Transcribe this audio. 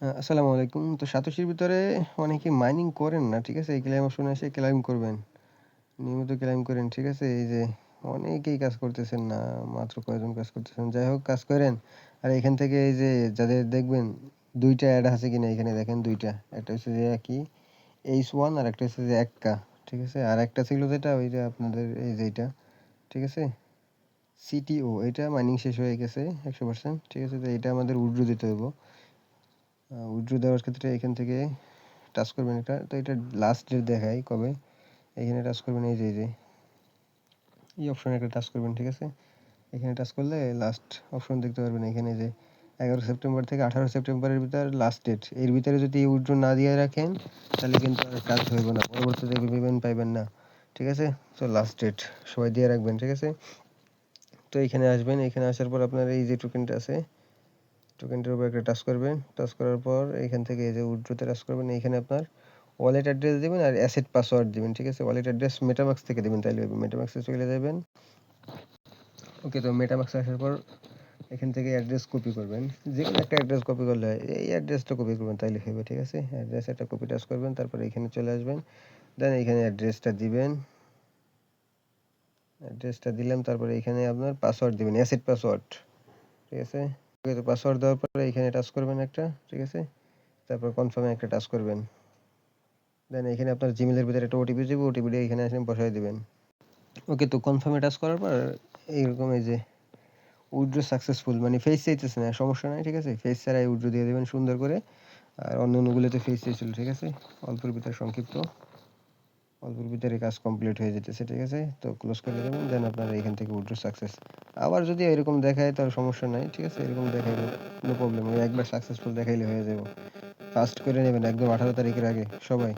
আসসালামু আলাইকুম। তো সাতোশির ভিতরে অনেকে মাইনিং করেন না। ঠিক আছে? এই ক্লাইম অপশনে এসে ক্লাইম করবেন। নিয়মিত ক্লাইম করেন। ঠিক আছে? এই যে অনেকেই কাজ করতেছেন না। মাত্র কয়জন কাজ করতেছেন। যাই হোক কাজ করেন। আর এখান থেকে এই যে যাদের দেখবেন ২ টা এড আছে কিনা এখানে দেখেন ২ টা। একটা হচ্ছে যে কি H1 আর একটা হচ্ছে যে ১K ঠিক আছে? আর একটা ছিল যেটা ওই যে আপনাদের এই যে এইটা। ঠিক আছে? CTO এটা মাইনিং শেষ হয়ে গেছে ১০০% ঠিক আছে? তো এটা আমাদের উইথড্র দিতে হইব। উইথড্র দেওয়ার ক্ষেত্রে এখান থেকে টাচ করবেন এটা। তো এটা লাস্ট ডেট দেখায় কবে। এখানে টাচ করবেন এই যে এই অপশনে একটা টাচ করবেন ঠিক আছে? এখানে টাচ করলে লাস্ট অপশন দেখতে পারবেন এখানে যে ১১ সেপ্টেম্বর থেকে ১৮ সেপ্টেম্বরের ভিতর লাস্ট ডেট। এর ভিতরে যদি উইথড্র না দিয়ে রাখেন তাহলে কিন্তু আর কাজ হইব না। পরবর্তীতে পেমেন্ট পাইবেন না। ঠিক আছে? তো লাস্ট ডেট সবাই দিয়ে রাখবেন। ঠিক আছে? তো এইখানে আসবেন। এখানে আসার পর আপনার এই যে টোকেনটা আছে টোকেনটার উপর একটা টাচ করবেন। টাচ করার পর এইখান থেকে এই যে উইথড্রোতে টাচ করবেন। এইখানে আপনার ওয়ালেট অ্যাড্রেস দিবেন আর অ্যাসেট পাসওয়ার্ড দিবেন। ঠিক আছে? ওয়ালেট অ্যাড্রেস মেটামাক্স থেকে দিবেন তাইলে হবে। মেটামাক্সে চলে যাবেন। ওকে তো মেটামাক্সে আসার পর এখান থেকে অ্যাড্রেস কপি করবেন। যেকোনো একটা অ্যাড্রেস কপি করলে হয়। এই অ্যাড্রেসটা কপি করবেন তাইলে হবে। ঠিক আছে? অ্যাড্রেস একটা কপি টাচ করবেন। তারপর এখানে চলে আসবেন। দেন এইখানে অ্যাড্রেসটা দিবেন। অ্যাড্রেসটা দিলাম তারপরে এখানে আপনার পাসওয়ার্ড দিবেন। Asset password. ঠিক আছে? ওকে তো পাসওয়ার্ড দেওয়ার পরে এখানে টাচ করবেন একটা। ঠিক আছে? তারপর কনফার্মে একটা টাচ করবেন। দেন এখানে আপনার জিমেলের ভিতরে একটা ওটিপি যাবে। ওটিপিটা এখানে এসে বসায় দিবেন। ওকে তো কনফার্মে টাচ করার পর এইরকম এই যে উইথড্র সাকসেসফুল মানে ফেস চাইতেছে না সমস্যা নাই ঠিক আছে ফেস ছাড়াই উইথড্র দিয়ে দেবেন সুন্দর করে আর অন্য অন্যগুলোতে ফেস চাইছিল ঠিক আছে অল্পের ভিতরে সংক্ষিপ্ত অল্পের ভিতরে কাজ কমপ্লিট হয়ে যেতেছে ঠিক আছে তো ক্লোজ করে দেবেন দেন আপনার এখান থেকে উইথড্র সাকসেস আবার যদি এরকম দেখায় তার সমস্যা নাই ঠিক আছে এরকম দেখাইলে নো প্রবলেম ওই একবার সাকসেসফুল দেখাইলে হয়ে যাবে ফাস্ট করে নেবেন একদম 18 তারিখের আগে সবাই